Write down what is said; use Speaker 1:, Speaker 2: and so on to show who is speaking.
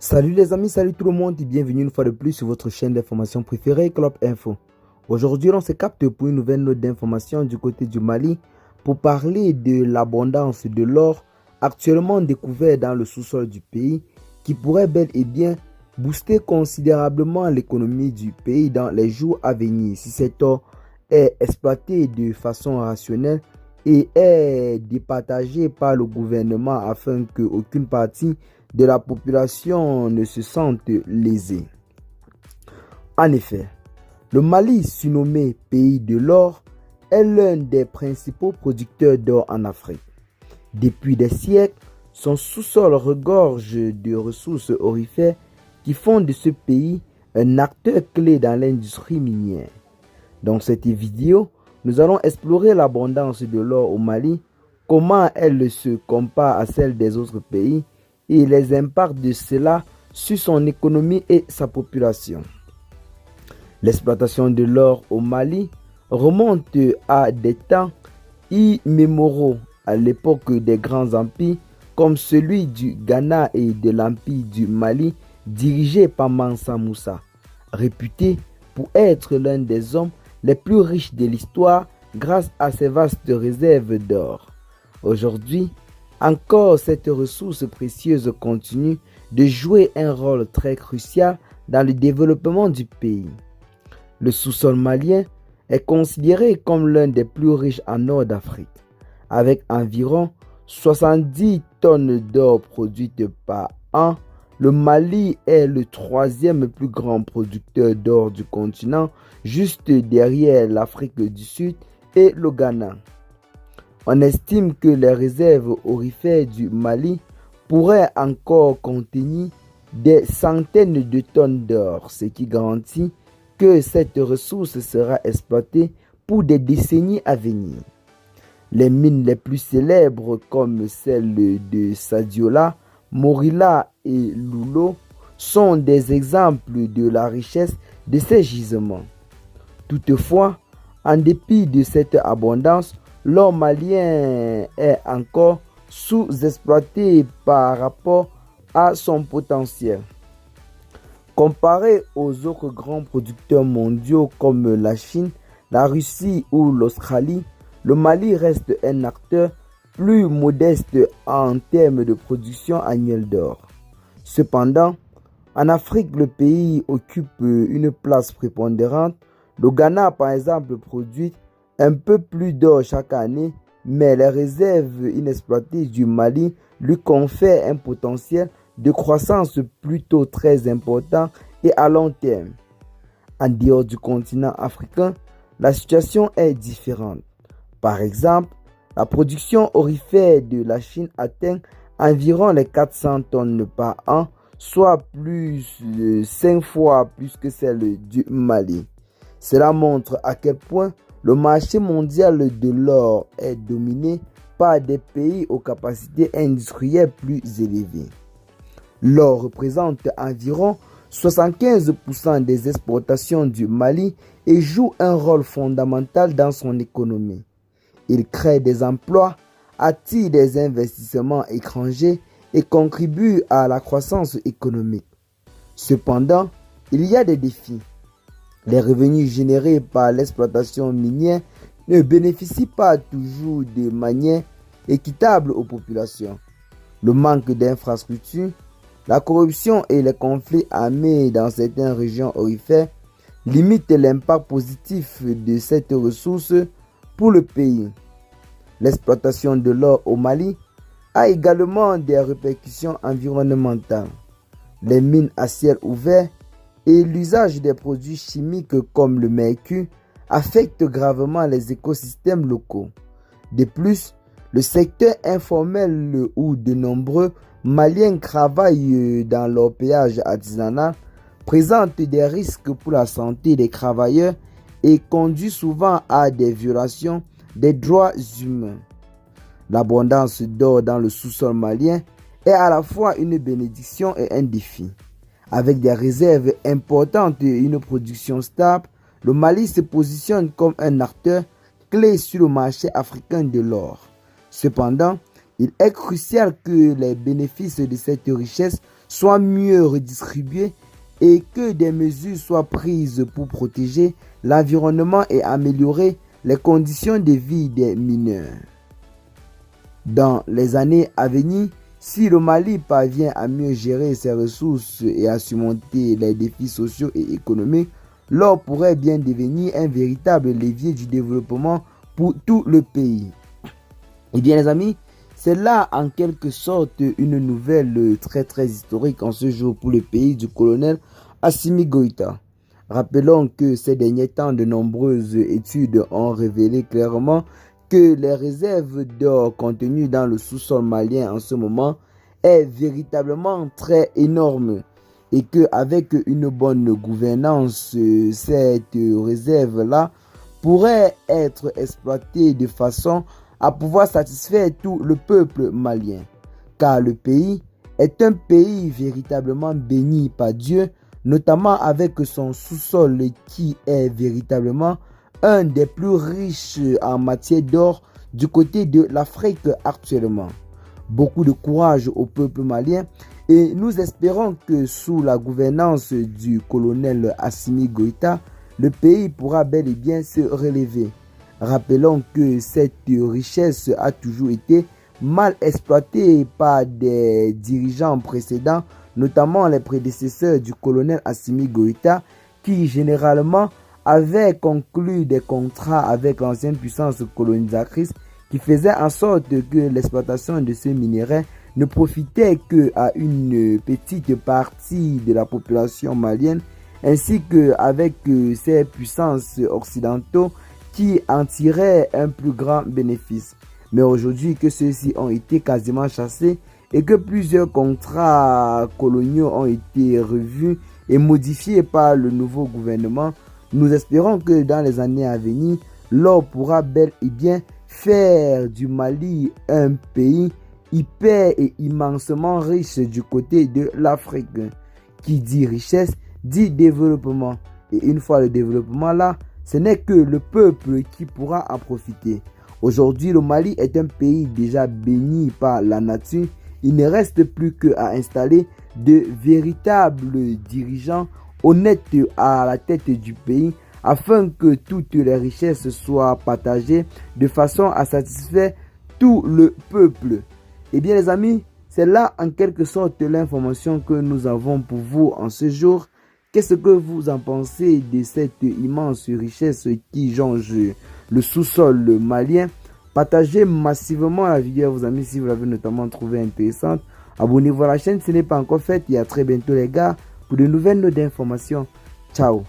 Speaker 1: Salut les amis, salut tout le monde et bienvenue une fois de plus sur votre chaîne d'information préférée, Club Info. Aujourd'hui, on se capte pour une nouvelle note d'information du côté du Mali pour parler de l'abondance de l'or actuellement découvert dans le sous-sol du pays qui pourrait bel et bien booster considérablement l'économie du pays dans les jours à venir si cet or est exploité de façon rationnelle et est départagé par le gouvernement afin qu'aucune partie de la population ne se sente lésée. En effet, le Mali, surnommé pays de l'or, est l'un des principaux producteurs d'or en Afrique. Depuis des siècles, son sous-sol regorge de ressources aurifères qui font de ce pays un acteur clé dans l'industrie minière. Dans cette vidéo, nous allons explorer l'abondance de l'or au Mali, comment elle se compare à celle des autres pays et les impacts de cela sur son économie et sa population. L'exploitation de l'or au Mali remonte à des temps immémoriaux, à l'époque des grands empires comme celui du Ghana et de l'empire du Mali dirigé par Mansa Moussa, réputé pour être l'un des hommes les plus riches de l'histoire grâce à ses vastes réserves d'or. Aujourd'hui, encore cette ressource précieuse continue de jouer un rôle très crucial dans le développement du pays. Le sous-sol malien est considéré comme l'un des plus riches en or d'Afrique, avec environ 70 tonnes d'or produites par an. Le Mali est le troisième plus grand producteur d'or du continent, juste derrière l'Afrique du Sud et le Ghana. On estime que les réserves aurifères du Mali pourraient encore contenir des centaines de tonnes d'or, ce qui garantit que cette ressource sera exploitée pour des décennies à venir. Les mines les plus célèbres comme celles de Sadiola, Morila et Loulo sont des exemples de la richesse de ces gisements. Toutefois, en dépit de cette abondance, l'or malien est encore sous-exploité par rapport à son potentiel. Comparé aux autres grands producteurs mondiaux comme la Chine, la Russie ou l'Australie, le Mali reste un acteur plus modeste en termes de production annuelle d'or. Cependant, en Afrique, le pays occupe une place prépondérante. Le Ghana, par exemple, produit un peu plus d'or chaque année, mais les réserves inexploitées du Mali lui confèrent un potentiel de croissance plutôt très important et à long terme. En dehors du continent africain, la situation est différente. Par exemple, la production aurifère de la Chine atteint environ les 400 tonnes par an, soit plus de 5 fois plus que celle du Mali. Cela montre à quel point le marché mondial de l'or est dominé par des pays aux capacités industrielles plus élevées. L'or représente environ 75% des exportations du Mali et joue un rôle fondamental dans son économie. Il crée des emplois, attire des investissements étrangers et contribue à la croissance économique. Cependant, il y a des défis. Les revenus générés par l'exploitation minière ne bénéficient pas toujours de manière équitable aux populations. Le manque d'infrastructures, la corruption et les conflits armés dans certaines régions aurifères limitent l'impact positif de cette ressource pour le pays. L'exploitation de l'or au Mali a également des répercussions environnementales. Les mines à ciel ouvert et l'usage des produits chimiques comme le mercure affectent gravement les écosystèmes locaux. De plus, le secteur informel où de nombreux Maliens travaillent dans l'orpaillage artisanal présente des risques pour la santé des travailleurs et conduit souvent à des violations des droits humains. L'abondance d'or dans le sous-sol malien est à la fois une bénédiction et un défi. Avec des réserves importantes et une production stable, le Mali se positionne comme un acteur clé sur le marché africain de l'or. Cependant, il est crucial que les bénéfices de cette richesse soient mieux redistribuées et que des mesures soient prises pour protéger l'environnement et améliorer les conditions de vie des mineurs. Dans les années à venir, si le Mali parvient à mieux gérer ses ressources et à surmonter les défis sociaux et économiques, l'or pourrait bien devenir un véritable levier du développement pour tout le pays. Eh bien les amis, c'est là en quelque sorte une nouvelle très historique en ce jour pour le pays du colonel Assimi Goïta. Rappelons que ces derniers temps, de nombreuses études ont révélé clairement que les réserves d'or contenues dans le sous-sol malien en ce moment est véritablement très énorme et qu'avec une bonne gouvernance, cette réserve-là pourrait être exploitée de façon à pouvoir satisfaire tout le peuple malien. Car le pays est un pays véritablement béni par Dieu, notamment avec son sous-sol qui est véritablement un des plus riches en matière d'or du côté de l'Afrique actuellement. Beaucoup de courage au peuple malien et nous espérons que sous la gouvernance du colonel Assimi Goïta, le pays pourra bel et bien se relever. Rappelons que cette richesse a toujours été mal exploitée par des dirigeants précédents, notamment les prédécesseurs du colonel Assimi Goïta, qui généralement avaient conclu des contrats avec l'ancienne puissance colonisatrice qui faisait en sorte que l'exploitation de ce minerai ne profitait qu'à une petite partie de la population malienne, ainsi qu'avec ces puissances occidentaux qui en tiraient un plus grand bénéfice. Mais aujourd'hui que ceux-ci ont été quasiment chassés et que plusieurs contrats coloniaux ont été revus et modifiés par le nouveau gouvernement, nous espérons que dans les années à venir, l'or pourra bel et bien faire du Mali un pays hyper et immensement riche du côté de l'Afrique. Qui dit richesse, dit développement. Et une fois le développement là, ce n'est que le peuple qui pourra en profiter. Aujourd'hui, le Mali est un pays déjà béni par la nature. Il ne reste plus qu'à installer de véritables dirigeants honnêtes à la tête du pays afin que toutes les richesses soient partagées de façon à satisfaire tout le peuple. Eh bien les amis, c'est là en quelque sorte l'information que nous avons pour vous en ce jour. Qu'est-ce que vous en pensez de cette immense richesse qui jonge le sous-sol malien? Partagez massivement la vidéo, vos amis, si vous l'avez notamment trouvé intéressante. Abonnez-vous à la chaîne si ce n'est pas encore fait. Et à très bientôt les gars pour de nouvelles notes d'informations. Ciao.